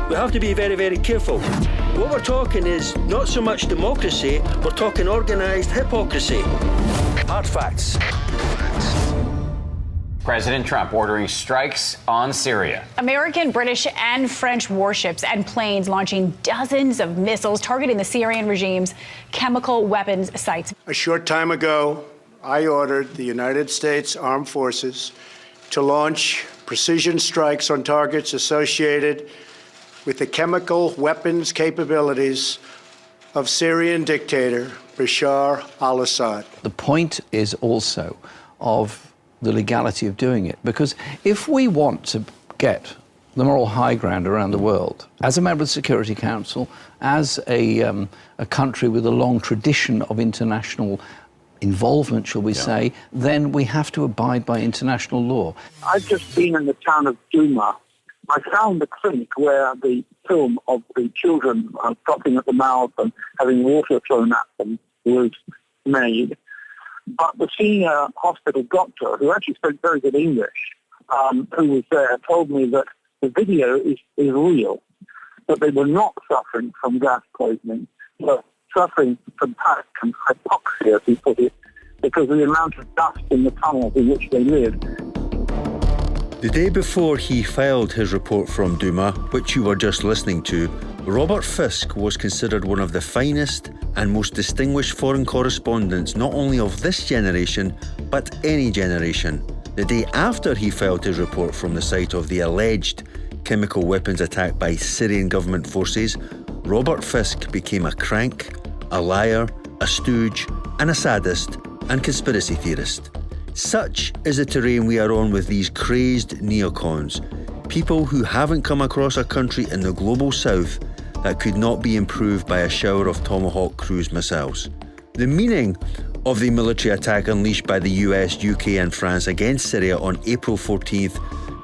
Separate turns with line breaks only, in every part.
we have to be very, very careful. What we're talking is not so much democracy, we're talking organised hypocrisy. Hard facts.
President Trump ordering strikes on Syria.
American, British, and French warships and planes launching dozens of missiles targeting the Syrian regime's chemical weapons sites.
A short time ago, I ordered the United States Armed Forces to launch precision strikes on targets associated with the chemical weapons capabilities of Syrian dictator Bashar al-Assad.
The point is also of the legality of doing it, because if we want to get the moral high ground around the world, as a member of the Security Council, as a country with a long tradition of international involvement, shall we say, then we have to abide by international law.
I've just been in the town of Duma. I found the clinic where the film of the children dropping at the mouth and having water thrown at them was made. But the senior hospital doctor, who actually spoke very good English, who was there, told me that the video is real, that they were not suffering from gas poisoning, but suffering from panic and hypoxia, as he put it, because of the amount of dust in the tunnels in which they lived.
The day before he filed his report from Duma, which you were just listening to, Robert Fisk was considered one of the finest and most distinguished foreign correspondents not only of this generation, but any generation. The day after he filed his report from the site of the alleged chemical weapons attack by Syrian government forces, Robert Fisk became a crank, a liar, a stooge, and a sadist and conspiracy theorist. Such is the terrain we are on with these crazed neocons, people who haven't come across a country in the global south that could not be improved by a shower of Tomahawk cruise missiles. The meaning of the military attack unleashed by the US, UK and France against Syria on April 14th,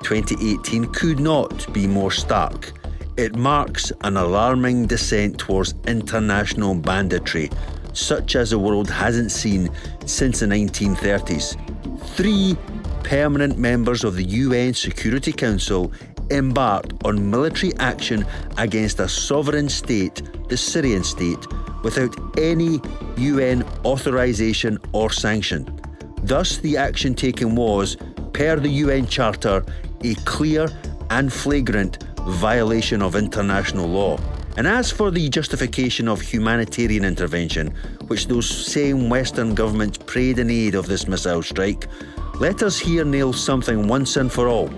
2018 could not be more stark. It marks an alarming descent towards international banditry, such as the world hasn't seen since the 1930s. 3 permanent members of the UN Security Council embarked on military action against a sovereign state, the Syrian state, without any UN authorization or sanction. Thus, the action taken was, per the UN Charter, a clear and flagrant violation of international law. And as for the justification of humanitarian intervention, which those same Western governments prayed in aid of this missile strike, let us here nail something once and for all.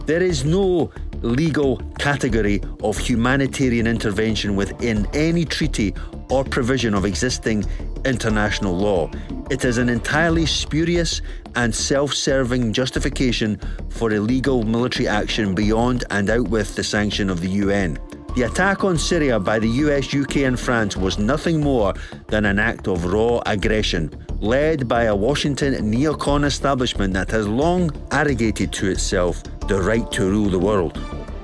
There is no legal category of humanitarian intervention within any treaty or provision of existing international law. It is an entirely spurious and self-serving justification for illegal military action beyond and out with the sanction of the UN. The attack on Syria by the US, UK and France was nothing more than an act of raw aggression, led by a Washington neocon establishment that has long arrogated to itself the right to rule the world.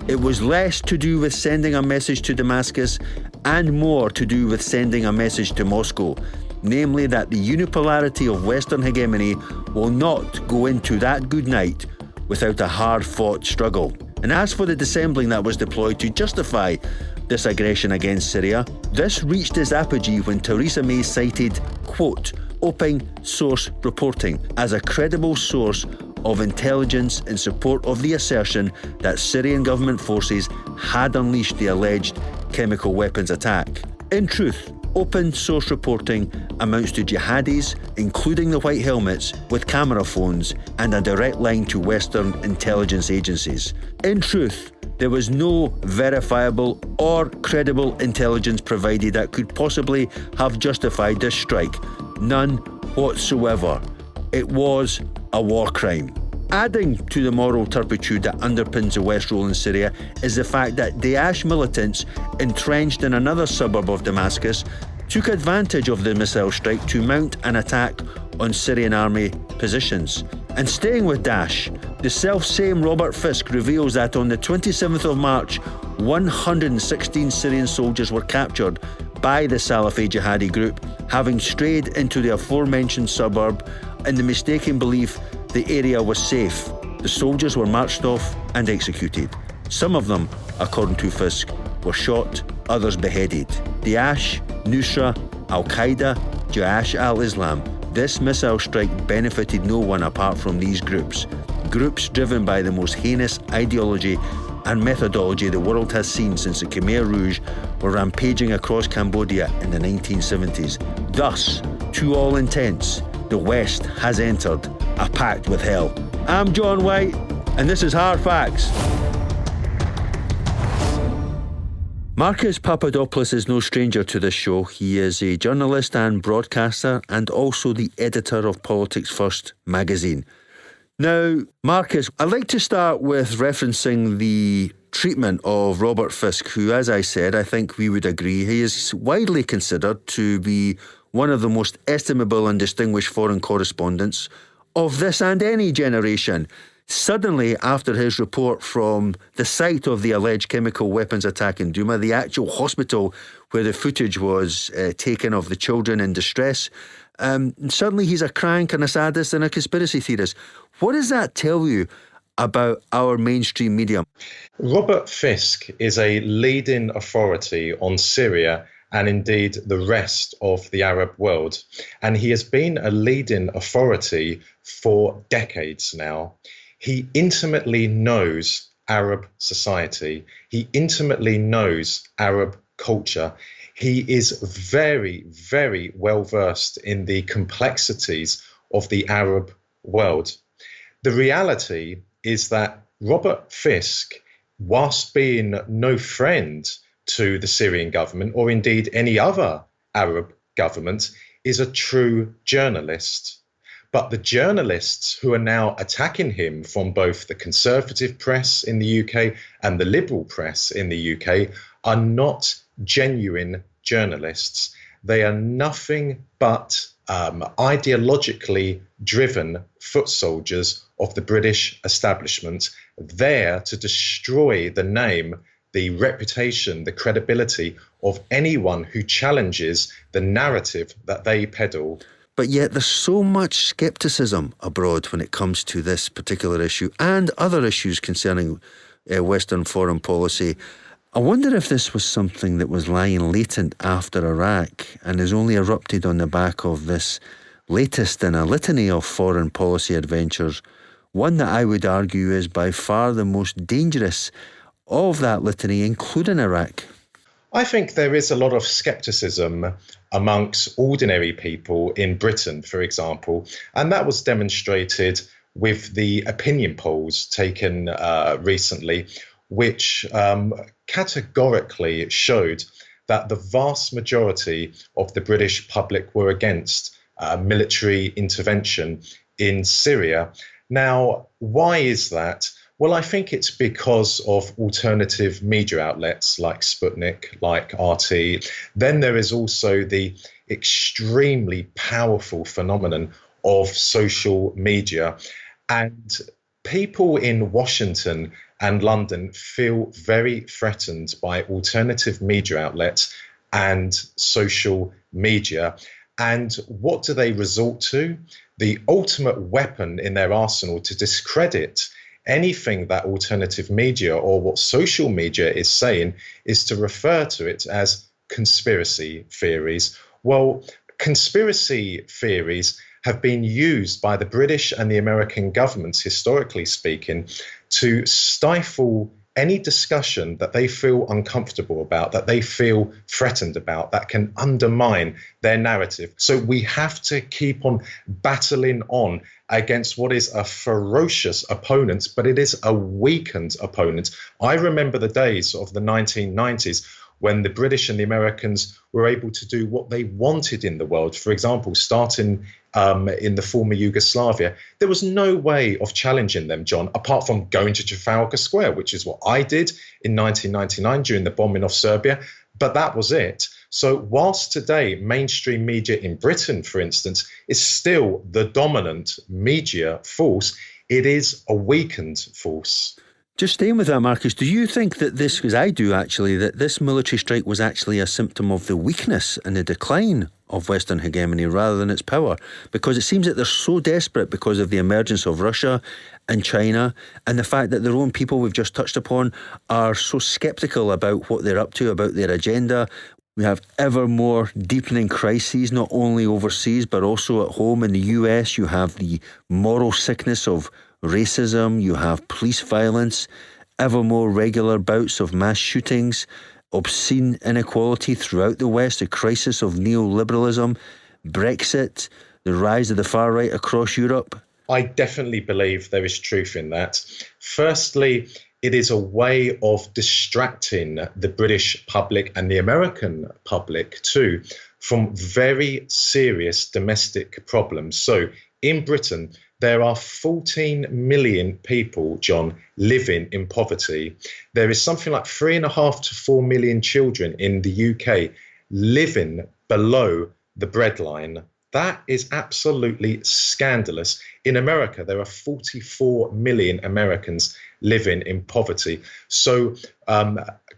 It was less to do with sending a message to Damascus and more to do with sending a message to Moscow, namely that the unipolarity of Western hegemony will not go into that good night without a hard-fought struggle. And as for the dissembling that was deployed to justify this aggression against Syria, this reached its apogee when Theresa May cited, quote, open source reporting as a credible source of intelligence in support of the assertion that Syrian government forces had unleashed the alleged chemical weapons attack. In truth, open source reporting amounts to jihadis, including the white helmets, with camera phones and a direct line to Western intelligence agencies. In truth, there was no verifiable or credible intelligence provided that could possibly have justified this strike. None whatsoever. It was a war crime. Adding to the moral turpitude that underpins the West role in Syria is the fact that Daesh militants entrenched in another suburb of Damascus took advantage of the missile strike to mount an attack on Syrian army positions. And staying with Daesh, the self-same Robert Fisk reveals that on the 27th of March, 116 Syrian soldiers were captured by the Salafi jihadi group, having strayed into the aforementioned suburb in the mistaken belief the area was safe. The soldiers were marched off and executed. Some of them, according to Fisk, were shot, others beheaded. Daesh, Nusra, Al-Qaeda, Jaish al-Islam. This missile strike benefited no one apart from these groups. Groups driven by the most heinous ideology and methodology the world has seen since the Khmer Rouge were rampaging across Cambodia in the 1970s. Thus, to all intents, the West has entered a pact with hell. I'm John White, and this is Hard Facts. Marcus Papadopoulos is no stranger to this show. He is a journalist and broadcaster and also the editor of Politics First magazine. Now, Marcus, I'd like to start with referencing the treatment of Robert Fisk, who, as I said, I think we would agree, he is widely considered to be one of the most estimable and distinguished foreign correspondents of this and any generation. Suddenly, after his report from the site of the alleged chemical weapons attack in Duma, the actual hospital where the footage was taken of the children in distress, suddenly he's a crank and a sadist and a conspiracy theorist. What does that tell you about our mainstream media?
Robert Fisk is a leading authority on Syria and indeed the rest of the Arab world. And he has been a leading authority for decades now. He intimately knows Arab society. He intimately knows Arab culture. He is very, very well versed in the complexities of the Arab world. The reality is that Robert Fisk, whilst being no friend to the Syrian government or indeed any other Arab government, is a true journalist. But the journalists who are now attacking him from both the conservative press in the UK and the liberal press in the UK are not genuine journalists. They are nothing but ideologically driven foot soldiers of the British establishment, there to destroy the name, the reputation, the credibility of anyone who challenges the narrative that they peddle.
But yet there's so much scepticism abroad when it comes to this particular issue and other issues concerning Western foreign policy. I wonder if this was something that was lying latent after Iraq and has only erupted on the back of this latest in a litany of foreign policy adventures, one that I would argue is by far the most dangerous of that litany, including Iraq.
I think there is a lot of scepticism amongst ordinary people in Britain, for example, and that was demonstrated with the opinion polls taken recently, which categorically showed that the vast majority of the British public were against military intervention in Syria. Now, why is that? Well, I think it's because of alternative media outlets like Sputnik, like RT. Then there is also the extremely powerful phenomenon of social media. And people in Washington and London feel very threatened by alternative media outlets and social media. And what do they resort to? The ultimate weapon in their arsenal to discredit anything that alternative media or what social media is saying is to refer to it as conspiracy theories. Well, conspiracy theories have been used by the British and the American governments, historically speaking, to stifle any discussion that they feel uncomfortable about, that they feel threatened about, that can undermine their narrative. So we have to keep on battling on against what is a ferocious opponent, but it is a weakened opponent. I remember the days of the 1990s when the British and the Americans were able to do what they wanted in the world. For example, starting in the former Yugoslavia, there was no way of challenging them, John, apart from going to Trafalgar Square, which is what I did in 1999 during the bombing of Serbia. But that was it. So whilst today mainstream media in Britain, for instance, is still the dominant media force, it is a weakened force.
Just staying with that, Marcus, do you think that this, because I do actually, that this military strike was actually a symptom of the weakness and the decline of Western hegemony rather than its power, because it seems that they're so desperate because of the emergence of Russia and China and the fact that their own people we've just touched upon are so sceptical about what they're up to, about their agenda. We have ever more deepening crises, not only overseas, but also at home in the US. You have the moral sickness of racism, you have police violence, ever more regular bouts of mass shootings, obscene inequality throughout the West, a crisis of neoliberalism, Brexit, the rise of the far right across Europe.
I definitely believe there is truth in that. Firstly, it is a way of distracting the British public and the American public too from very serious domestic problems. So in Britain, there are 14 million people, John, living in poverty. There is something like 3.5 to 4 million children in the UK living below the breadline. That is absolutely scandalous. In America, there are 44 million Americans living in poverty. So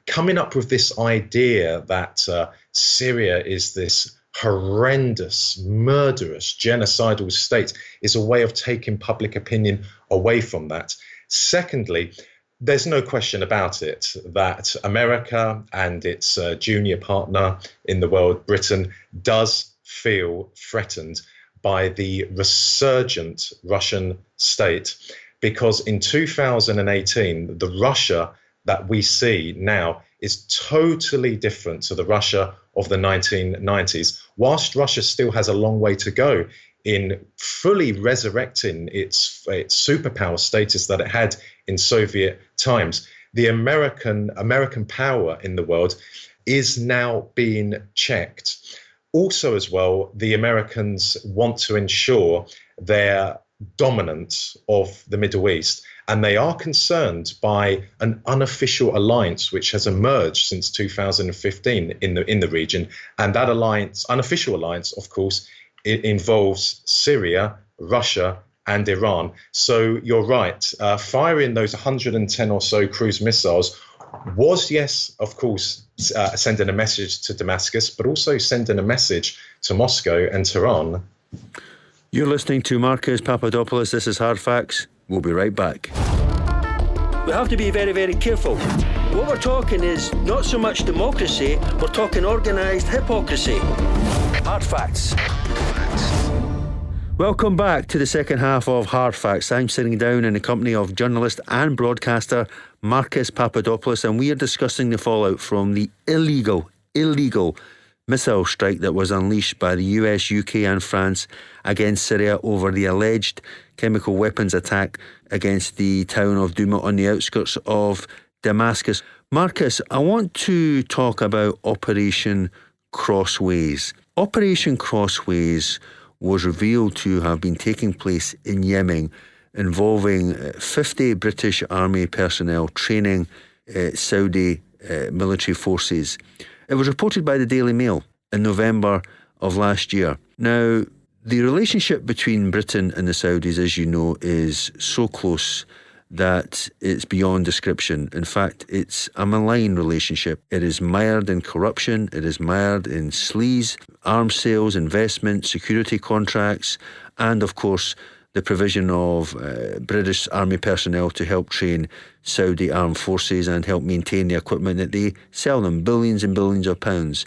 coming up with this idea that Syria is this horrendous, murderous, genocidal state is a way of taking public opinion away from that. Secondly, there's no question about it that America and its junior partner in the world, Britain, does feel threatened by the resurgent Russian state, because in 2018, the Russia that we see now is totally different to the Russia of the 1990s. Whilst Russia still has a long way to go in fully resurrecting its superpower status that it had in Soviet times, the American power in the world is now being checked. Also, as well, the Americans want to ensure their dominance of the Middle East, and they are concerned by an unofficial alliance which has emerged since 2015 in the region. And that alliance, unofficial alliance, of course, it involves Syria, Russia, and Iran. So you're right, firing those 110 or so cruise missiles was, yes, of course, sending a message to Damascus, but also sending a message to Moscow and Tehran.
You're listening to Marcus Papadopoulos. This is Hard Facts. We'll be right back. We have to be very, very careful. What we're talking is not so much democracy, we're talking organised hypocrisy. Hard Facts. Welcome back to the second half of Hard Facts. I'm sitting down in the company of journalist and broadcaster Marcus Papadopoulos, and we are discussing the fallout from the illegal missile strike that was unleashed by the US, UK and France against Syria over the alleged chemical weapons attack against the town of Douma on the outskirts of Damascus. Marcus, I want to talk about Operation Crossways. Operation Crossways was revealed to have been taking place in Yemen, involving 50 British Army personnel training Saudi military forces. It was reported by the Daily Mail in November of last year. Now, the relationship between Britain and the Saudis, as you know, is so close that it's beyond description. In fact, it's a malign relationship. It is mired in corruption, it is mired in sleaze, arms sales, investment, security contracts, and of course, the provision of British Army personnel to help train Saudi armed forces and help maintain the equipment that they sell them, billions and billions of pounds.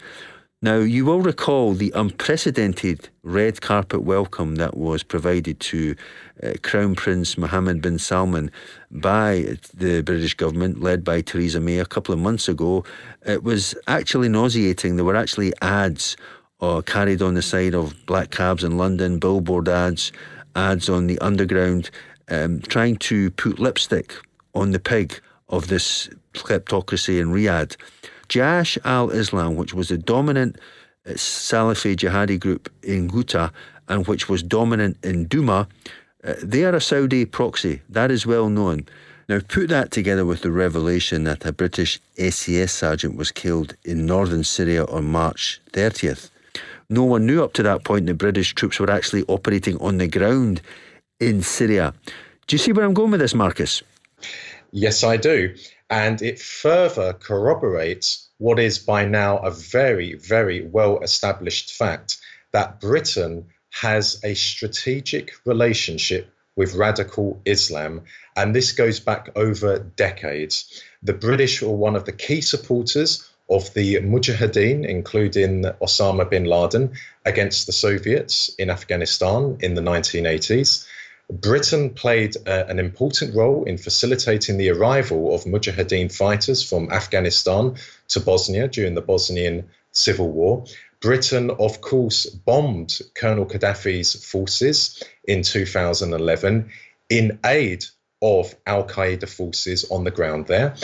Now, you will recall the unprecedented red carpet welcome that was provided to Crown Prince Mohammed bin Salman by the British government, led by Theresa May, a couple of months ago. It was actually nauseating. There were actually ads carried on the side of black cabs in London, billboard ads on the underground, trying to put lipstick on the pig of this kleptocracy in Riyadh. Jaish al-Islam, which was the dominant Salafi jihadi group in Ghouta and which was dominant in Douma, they are a Saudi proxy. That is well known. Now, put that together with the revelation that a British SAS sergeant was killed in northern Syria on March 30th. No one knew up to that point that British troops were actually operating on the ground in Syria. Do you see where I'm going with this, Marcus?
Yes, I do. And it further corroborates what is by now a very, very well-established fact, that Britain has a strategic relationship with radical Islam, and this goes back over decades. The British were one of the key supporters of the Mujahideen, including Osama bin Laden, against the Soviets in Afghanistan in the 1980s. Britain played an important role in facilitating the arrival of Mujahideen fighters from Afghanistan to Bosnia during the Bosnian Civil War. Britain, of course, bombed Colonel Gaddafi's forces in 2011 in aid of al-Qaeda forces on the ground there.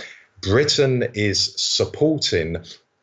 Britain is supporting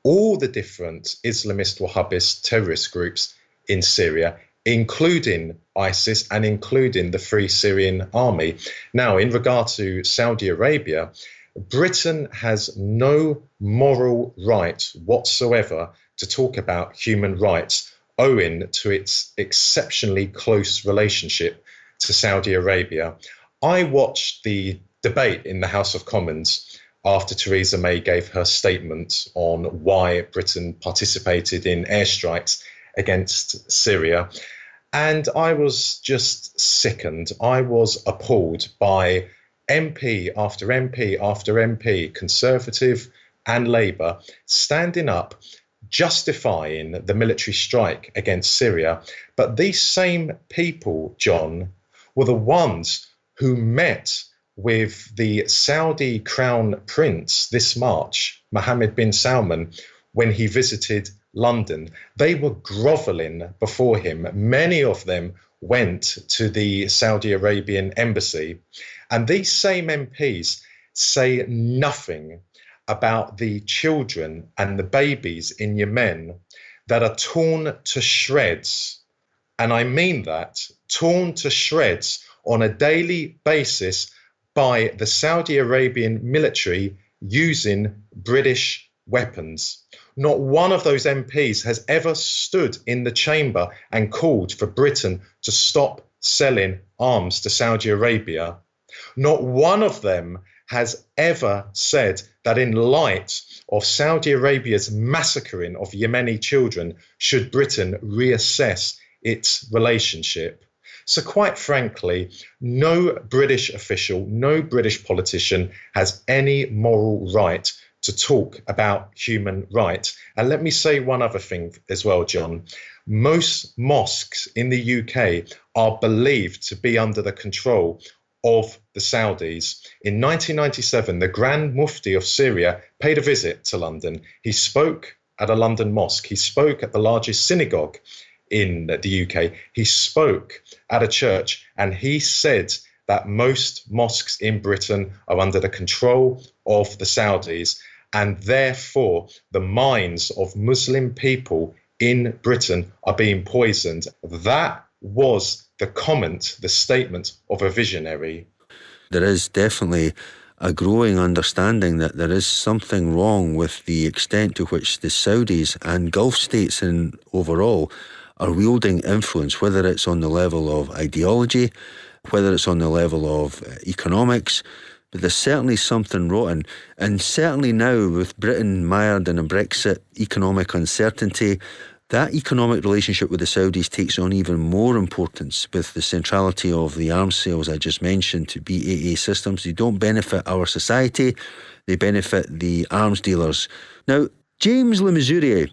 all the different Islamist Wahhabist terrorist groups in Syria, including ISIS and including the Free Syrian Army. Now, in regard to Saudi Arabia, Britain has no moral right whatsoever to talk about human rights, owing to its exceptionally close relationship to Saudi Arabia. I watched the debate in the House of Commons after Theresa May gave her statement on why Britain participated in airstrikes against Syria. And I was just sickened. I was appalled by MP after MP after MP, Conservative and Labour, standing up, justifying the military strike against Syria. But these same people, John, were the ones who met with the Saudi Crown Prince this March, Mohammed bin Salman, when he visited London. They were grovelling before him. Many of them went to the Saudi Arabian embassy. And these same MPs say nothing about the children and the babies in Yemen that are torn to shreds. And I mean that, torn to shreds on a daily basis by the Saudi Arabian military using British weapons. Not one of those MPs has ever stood in the chamber and called for Britain to stop selling arms to Saudi Arabia. Not one of them has ever said that in light of Saudi Arabia's massacring of Yemeni children, should Britain reassess its relationship. So quite frankly, no British official, no British politician has any moral right to talk about human rights. And let me say one other thing as well, John. Most mosques in the UK are believed to be under the control of the Saudis. In 1997, the Grand Mufti of Syria paid a visit to London. He spoke at a London mosque. He spoke at the largest synagogue in the UK. He spoke at a church, and he said that most mosques in Britain are under the control of the Saudis, and therefore the minds of Muslim people in Britain are being poisoned. That was the comment, the statement of a visionary.
There is definitely a growing understanding that there is something wrong with the extent to which the Saudis and Gulf states in overall are wielding influence, whether it's on the level of ideology, whether it's on the level of economics. But there's certainly something rotten. And certainly now, with Britain mired in a Brexit economic uncertainty, that economic relationship with the Saudis takes on even more importance with the centrality of the arms sales I just mentioned to BAE Systems. They don't benefit our society, they benefit the arms dealers. Now, James Le Mesurier,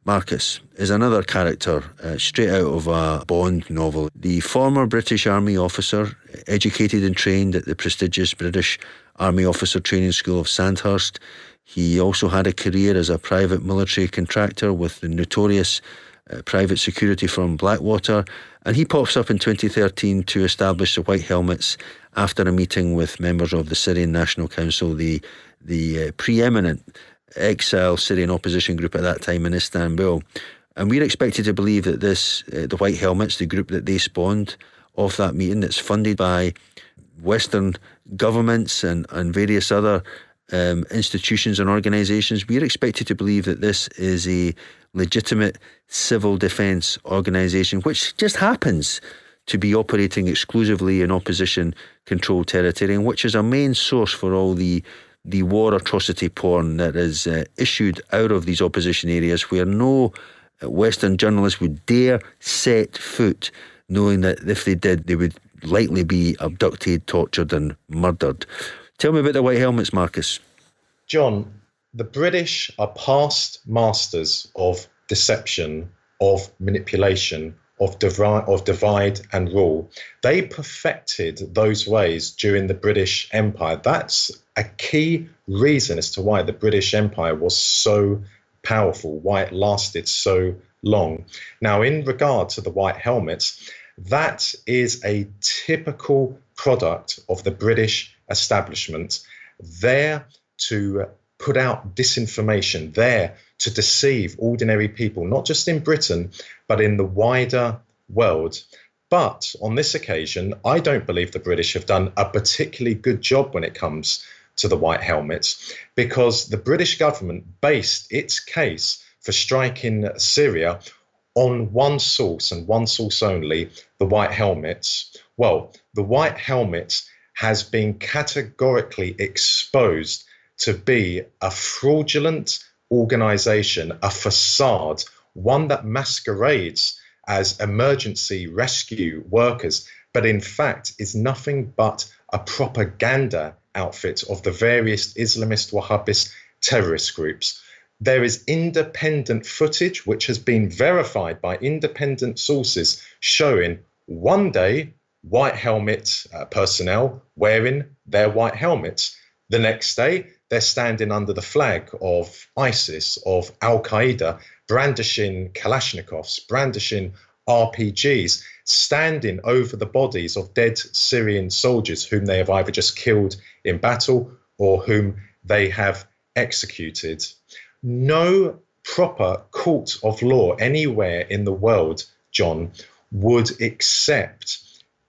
Marcus, is another character straight out of a Bond novel. The former British Army officer, educated and trained at the prestigious British Army Officer Training School of Sandhurst. He also had a career as a private military contractor with the notorious private security firm Blackwater, and he pops up in 2013 to establish the White Helmets after a meeting with members of the Syrian National Council, the preeminent exile Syrian opposition group at that time in Istanbul. And we're expected to believe that this, the White Helmets, the group that they spawned off that meeting, that's funded by Western governments and various other institutions and organisations, we're expected to believe that this is a legitimate civil defence organisation which just happens to be operating exclusively in opposition-controlled territory, and which is a main source for all the war atrocity porn that is issued out of these opposition areas, where no Western journalists would dare set foot, knowing that if they did, they would likely be abducted, tortured and murdered. Tell me about the white helmets, Marcus.
John, the British are past masters of deception, of manipulation, of divide and rule. They perfected those ways during the British Empire. That's a key reason as to why the British Empire was so powerful, why it lasted so long. Now, in regard to the white helmets, that is a typical product of the British establishment, there to put out disinformation, there to deceive ordinary people, not just in Britain, but in the wider world. But on this occasion, I don't believe the British have done a particularly good job when it comes to the white helmets, because the British government based its case for striking Syria on one source and one source only, the white helmets. Well, the white helmets has been categorically exposed to be a fraudulent organisation, a facade, one that masquerades as emergency rescue workers, but in fact is nothing but a propaganda outfit of the various Islamist Wahhabist terrorist groups. There is independent footage which has been verified by independent sources showing one day white helmet personnel wearing their white helmets. The next day, they're standing under the flag of ISIS, of Al-Qaeda, brandishing Kalashnikovs, brandishing RPGs, standing over the bodies of dead Syrian soldiers whom they have either just killed in battle or whom they have executed. No proper court of law anywhere in the world, John, would accept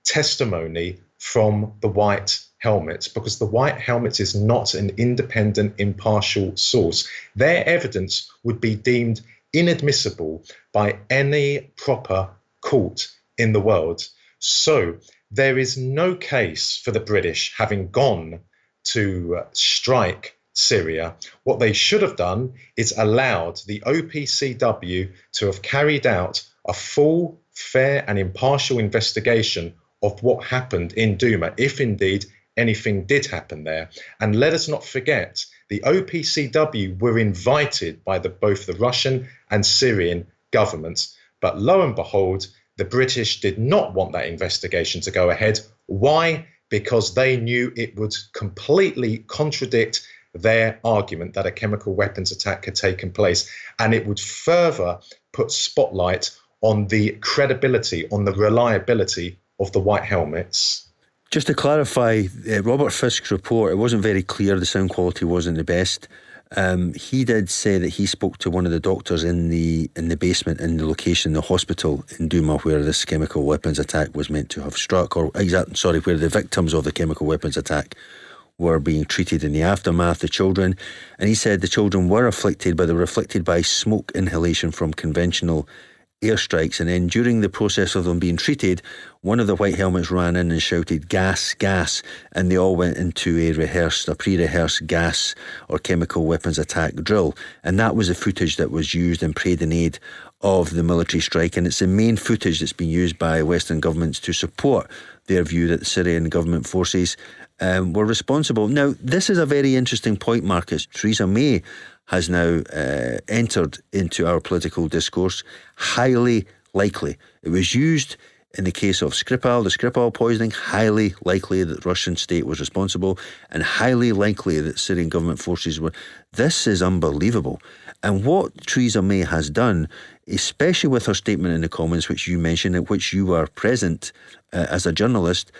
testimony from the white helmets, because the white helmets is not an independent, impartial source. Their evidence would be deemed inadmissible by any proper court in the world. So there is no case for the British having gone to strike Syria. What they should have done is allowed the OPCW to have carried out a full, fair and impartial investigation of what happened in Douma, if indeed anything did happen there. And let us not forget, the OPCW were invited by both the Russian and Syrian governments. But lo and behold, the British did not want that investigation to go ahead. Why? Because they knew it would completely contradict their argument that a chemical weapons attack had taken place. And it would further put spotlight on the credibility, on the reliability of the white helmets.
Just to clarify, Robert Fisk's report, it wasn't very clear, the sound quality wasn't the best. He did say that he spoke to one of the doctors in the basement, in the location, the hospital in Douma, where this chemical weapons attack was meant to have struck, where the victims of the chemical weapons attack were being treated in the aftermath, the children. And he said the children were afflicted, but they were afflicted by smoke inhalation from conventional airstrikes. And then during the process of them being treated, one of the white helmets ran in and shouted, "Gas, gas," and they all went into a pre-rehearsed gas or chemical weapons attack drill. And that was the footage that was used and prayed in aid of the military strike. And it's the main footage that's been used by Western governments to support their view that the Syrian government forces were responsible. Now, this is a very interesting point, Marcus. Theresa May has now entered into our political discourse. Highly likely. It was used in the case of Skripal, the Skripal poisoning. Highly likely that the Russian state was responsible, and highly likely that Syrian government forces were. This is unbelievable. And what Theresa May has done, especially with her statement in the Commons, which you mentioned, at which you were present as a journalist,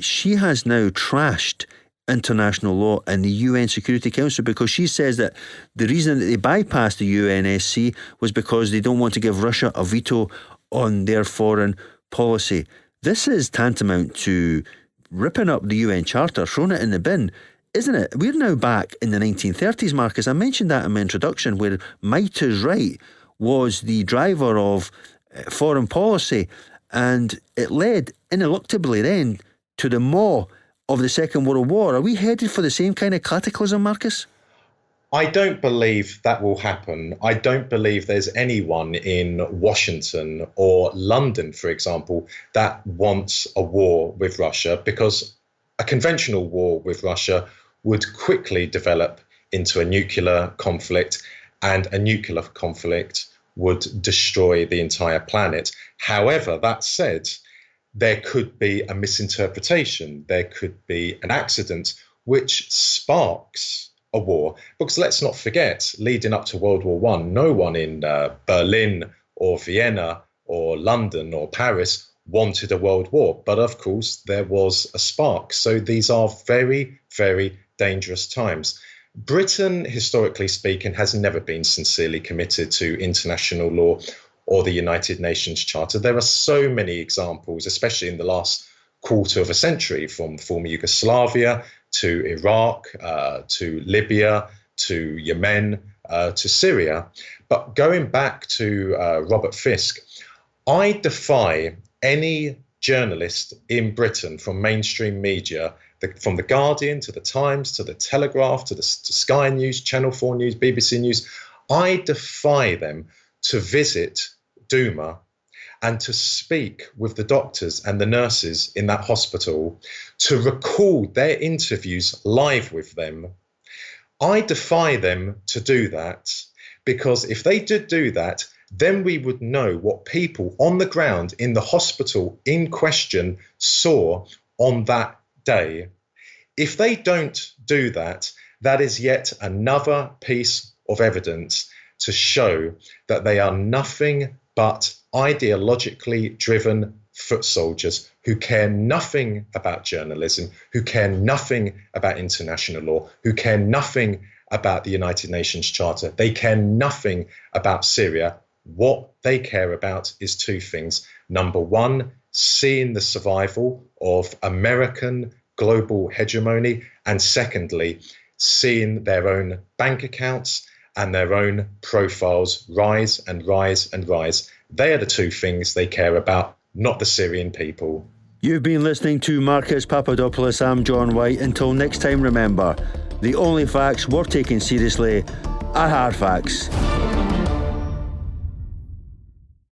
she has now trashed international law and the UN Security Council, because she says that the reason that they bypassed the UNSC was because they don't want to give Russia a veto on their foreign policy. This is tantamount to ripping up the UN Charter, throwing it in the bin, isn't it? We're now back in the 1930s, Marcus. I mentioned that in my introduction, where might is right was the driver of foreign policy, and it led ineluctably then to the maw of the Second World War. Are we headed for the same kind of cataclysm, Marcus?
I don't believe that will happen. I don't believe there's anyone in Washington or London, for example, that wants a war with Russia, because a conventional war with Russia would quickly develop into a nuclear conflict, and a nuclear conflict would destroy the entire planet. However, that said, there could be a misinterpretation, there could be an accident which sparks a war. Because let's not forget, leading up to World War I, no one in Berlin or Vienna or London or Paris wanted a world war. But of course, there was a spark. So these are very, very dangerous times. Britain, historically speaking, has never been sincerely committed to international law or the United Nations Charter. There are so many examples, especially in the last quarter of a century, from former Yugoslavia to Iraq, to Libya, to Yemen, to Syria. But going back to Robert Fisk, I defy any journalist in Britain from mainstream media, from The Guardian to The Times to The Telegraph to Sky News, Channel 4 News, BBC News, I defy them to visit Duma and to speak with the doctors and the nurses in that hospital, to record their interviews live with them. I defy them to do that, because if they did do that, then we would know what people on the ground in the hospital in question saw on that day. If they don't do that, that is yet another piece of evidence to show that they are nothing but ideologically driven foot soldiers who care nothing about journalism, who care nothing about international law, who care nothing about the United Nations Charter. They care nothing about Syria. What they care about is two things. Number one, seeing the survival of American global hegemony, and secondly, seeing their own bank accounts and their own profiles rise and rise and rise. They are the two things they care about, not the Syrian people.
You've been listening to Marcus Papadopoulos. I'm John White. Until next time, remember, the only facts worth taking seriously are hard facts.